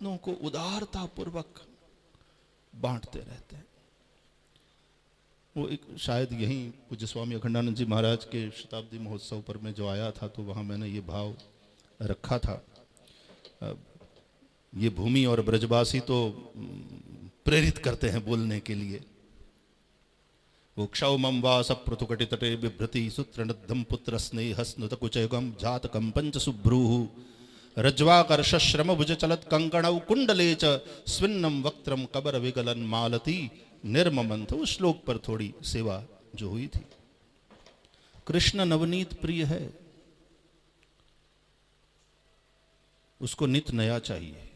रत्नों को उदारता पूर्वक बांटते रहते हैं। वो एक शायद यहीं पूज्य स्वामी अखंडानंद जी महाराज के शताब्दी महोत्सव पर मैं जो आया था तो वहाँ मैंने ये भाव रखा था। ये भूमि और ब्रजवासी तो प्रेरित करते हैं बोलने के लिए। वो क्षौमं वा सप्रतुकटि तटे बिभ्रति सूत्रनद्धम पुत्र स्नेह स्नुतकुचयुगम जातकम पंच सुभ्रूः रज्वाकर्ष श्रम भुज चलत कंकणौ कुंडले च स्विन्नम वक्त्रम कबर विगलन मालती निर्ममंथ। उस श्लोक पर थोड़ी सेवा जो हुई थी। कृष्ण नवनीत प्रिय है, उसको नित नया चाहिए,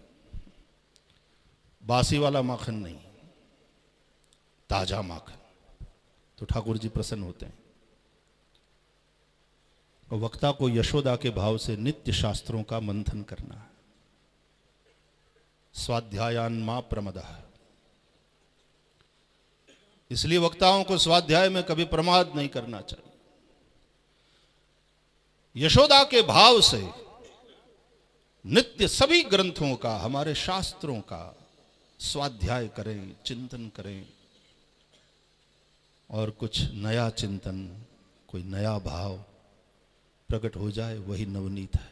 बासी वाला माखन नहीं, ताजा माखन। तो ठाकुर जी प्रसन्न होते हैं। और वक्ता को यशोदा के भाव से नित्य शास्त्रों का मंथन करना है। स्वाध्यायान मां प्रमदः, इसलिए वक्ताओं को स्वाध्याय में कभी प्रमाद नहीं करना चाहिए। यशोदा के भाव से नित्य सभी ग्रंथों का, हमारे शास्त्रों का स्वाध्याय करें, चिंतन करें, और कुछ नया चिंतन, कोई नया भाव प्रकट हो जाए, वही नवनीत है।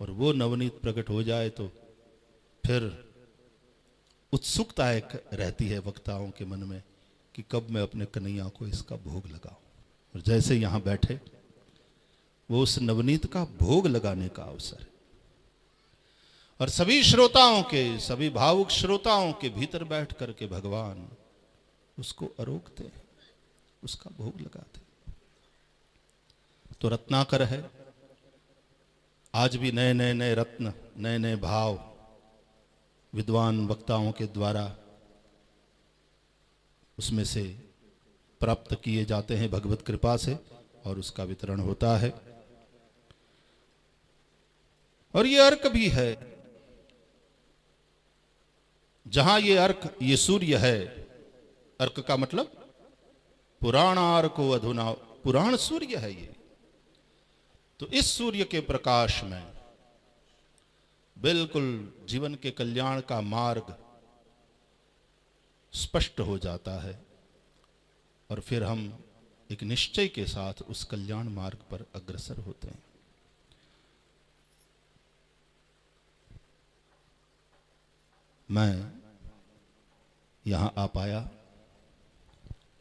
और वो नवनीत प्रकट हो जाए तो फिर उत्सुकता एक रहती है वक्ताओं के मन में कि कब मैं अपने कन्हैया को इसका भोग लगाऊं। और जैसे यहां बैठे, वो उस नवनीत का भोग लगाने का अवसर है। और सभी श्रोताओं के, सभी भावुक श्रोताओं के भीतर बैठ करके भगवान उसको अरोकते हैं, उसका भोग लगाते हैं। तो रत्नाकर है। आज भी नए नए नए रत्न, नए नए भाव विद्वान वक्ताओं के द्वारा उसमें से प्राप्त किए जाते हैं भगवत कृपा से, और उसका वितरण होता है। और ये अर्क भी है। जहां ये अर्क, ये सूर्य है, अर्क का मतलब पुराणार्को अधुना, पुराण सूर्य है ये। तो इस सूर्य के प्रकाश में बिल्कुल जीवन के कल्याण का मार्ग स्पष्ट हो जाता है। और फिर हम एक निश्चय के साथ उस कल्याण मार्ग पर अग्रसर होते हैं। मैं यहां आ पाया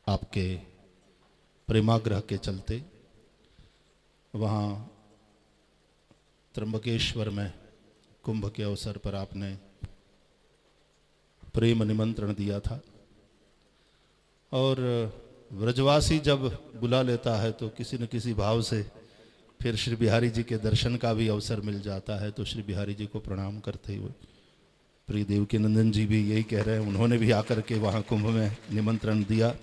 आपके प्रेमाग्रह के चलते। वहाँ त्र्यंबकेश्वर में कुंभ के अवसर पर आपने प्रेम निमंत्रण दिया था। और व्रजवासी जब बुला लेता है तो किसी न किसी भाव से फिर श्री बिहारी जी के दर्शन का भी अवसर मिल जाता है। तो श्री बिहारी जी को प्रणाम करते हुए प्रिय देवकी नंदन जी भी यही कह रहे हैं, उन्होंने भी आकर के वहाँ कुंभ में निमंत्रण दिया।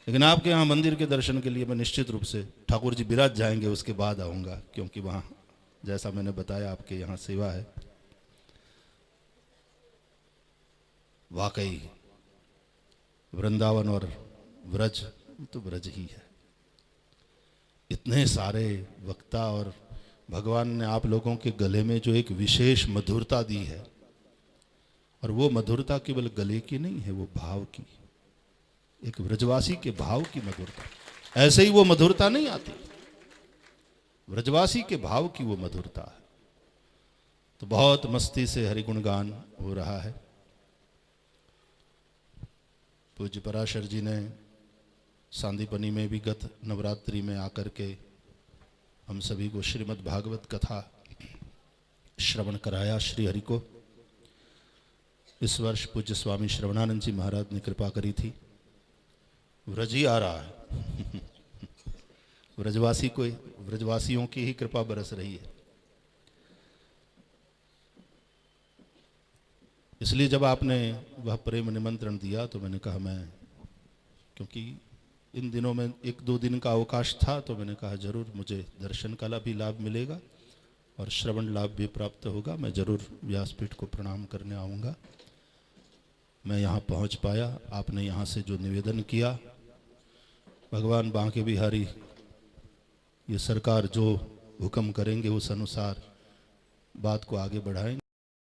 लेकिन आपके यहाँ मंदिर के दर्शन के लिए मैं निश्चित रूप से, ठाकुर जी विराज जाएंगे उसके बाद आऊँगा, क्योंकि वहाँ जैसा मैंने बताया आपके यहाँ सेवा है। वाकई वृंदावन और व्रज तो व्रज ही है। इतने सारे वक्ता, और भगवान ने आप लोगों के गले में जो एक विशेष मधुरता दी है, और वो मधुरता केवल गले की नहीं है, वो भाव की, एक ब्रजवासी के भाव की मधुरता। ऐसे ही वो मधुरता नहीं आती, ब्रजवासी के भाव की वो मधुरता है। तो बहुत मस्ती से हरिगुण गान हो रहा है। पूज्य पराशर जी ने सांदीपनी में भी गत नवरात्रि में आकर के हम सभी को श्रीमद् भागवत कथा श्रवण कराया श्री हरि को। इस वर्ष पूज्य स्वामी श्रवणानंद जी महाराज ने कृपा करी थी। व्रज ही आ रहा है व्रजवासी को, व्रजवासियों की ही कृपा बरस रही है। इसलिए जब आपने वह प्रेम निमंत्रण दिया तो मैंने कहा, मैं, क्योंकि इन दिनों में 1-2 दिन का अवकाश था, तो मैंने कहा जरूर मुझे दर्शन का भी लाभ मिलेगा और श्रवण लाभ भी प्राप्त होगा। मैं जरूर व्यासपीठ को प्रणाम करने आऊँगा। मैं यहाँ पहुँच पाया। आपने यहाँ से जो निवेदन किया, भगवान बांके बिहारी ये सरकार जो हुक्म करेंगे उस अनुसार बात को आगे बढ़ाएं।